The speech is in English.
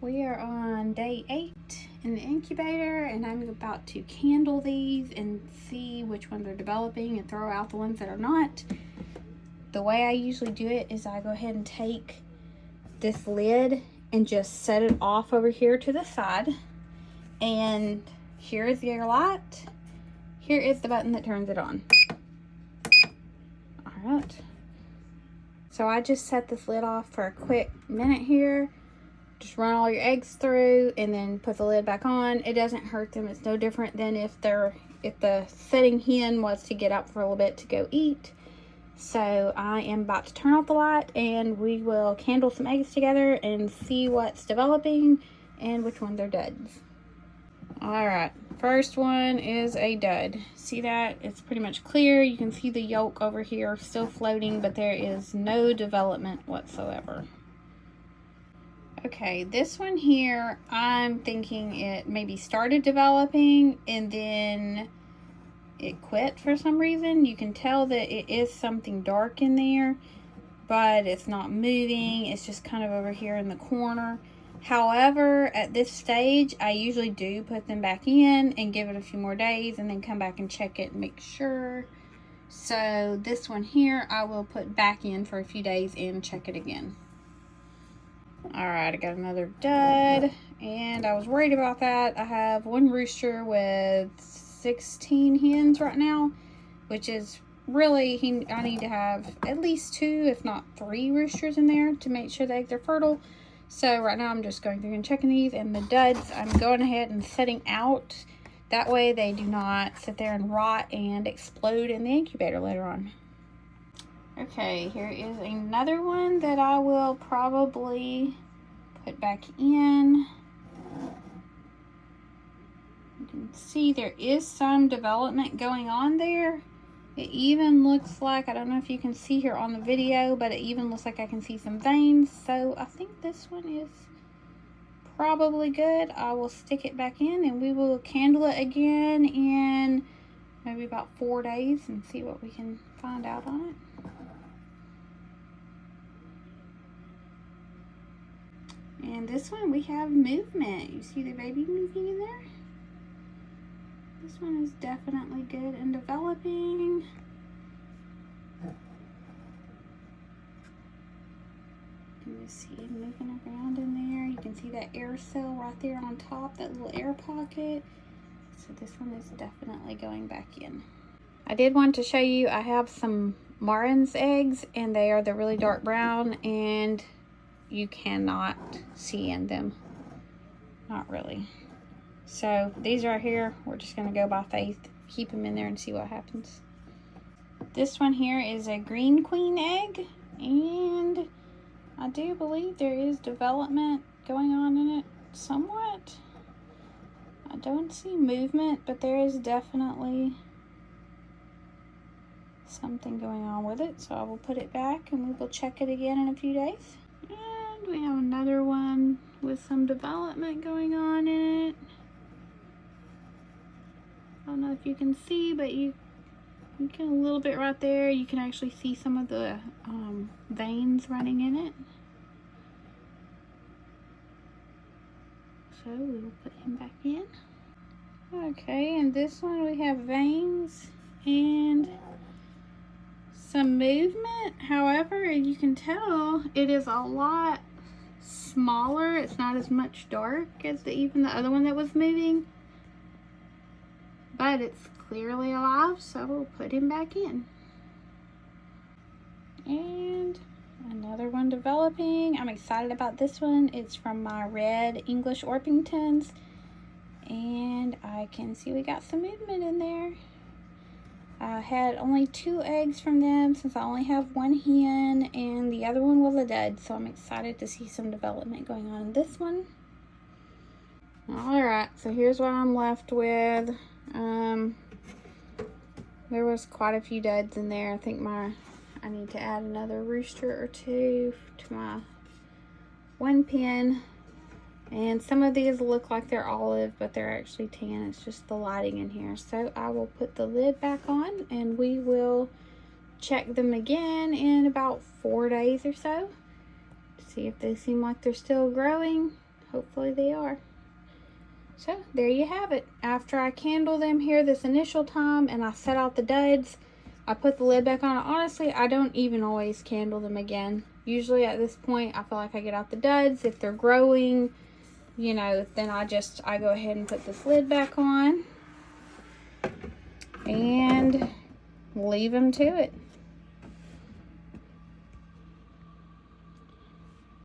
We are on day 8 in the incubator, and I'm about to candle these and see which ones are developing and throw out the ones that are not. The way I usually do it is I go ahead and take this lid and just set it off over here to the side. And here is your light. Here is the button that turns it on. Alright. So I just set this lid off for a quick minute here. Just run all your eggs through and then put the lid back on. It doesn't hurt them. It's no different than if the setting hen was to get up for a little bit to go eat. So I am about to turn off the light and we will candle some eggs together and see what's developing and which ones are duds. Alright, first one is a dud. See that? It's pretty much clear. You can see the yolk over here still floating, but there is no development whatsoever. Okay, this one here, I'm thinking it maybe started developing and then it quit for some reason. You can tell that it is something dark in there, but it's not moving. It's just kind of over here in the corner. However, at this stage, I usually do put them back in and give it a few more days and then come back and check it and make sure. So this one here, I will put back in for a few days and check it again. Alright, I got another dud, and I was worried about that. I have one rooster with 16 hens right now, which is really, I need to have at least 2, if not 3 roosters in there to make sure the eggs are fertile. So right now I'm just going through and checking these, and the duds I'm going ahead and setting out. That way they do not sit there and rot and explode in the incubator later on. Okay, here is another one that I will probably put back in. You can see there is some development going on there. It even looks like, I don't know if you can see here on the video, but it even looks like I can see some veins. So I think this one is probably good. I will stick it back in and we will candle it again in maybe about 4 days and see what we can find out on it. And this one we have movement. You see the baby moving in there? This one is definitely good and developing. You can just see it moving around in there. You can see that air cell right there on top, that little air pocket. So this one is definitely going back in. I did want to show you, I have some Martin's eggs, and they are the really dark brown, and you cannot see in them. Not really. So these right here, we're just going to go by faith. Keep them in there and see what happens. This one here is a green queen egg, and I do believe there is development going on in it somewhat. I don't see movement, but there is definitely something going on with it. So I will put it back and we will check it again in a few days. And we have another one with some development going on in it. I don't know if you can see, but you can a little bit right there. You can actually see some of the veins running in it. So we will put him back in. Okay, and this one we have veins and some movement. However, you can tell it is a lot smaller. It's not as much dark as even the other one that was moving. But it's clearly alive, so we'll put him back in. And another one developing. I'm excited about this one. It's from my red English Orpingtons. And I can see we got some movement in there. I had only 2 eggs from them since I only have 1 hen, and the other one was a dud. So I'm excited to see some development going on in this one. Alright, so here's what I'm left with. There was quite a few duds in there. I think I need to add another rooster or 2 to my 1 pen. And some of these look like they're olive, but they're actually tan. It's just the lighting in here. So I will put the lid back on and we will check them again in about 4 days or so. See if they seem like they're still growing. hopefully they are. So there you have it. After I candle them here this initial time and I set out the duds, I put the lid back on. Honestly, I don't even always candle them again. Usually at this point, I feel like I get out the duds. If they're growing, you know, then I go ahead and put this lid back on and leave them to it.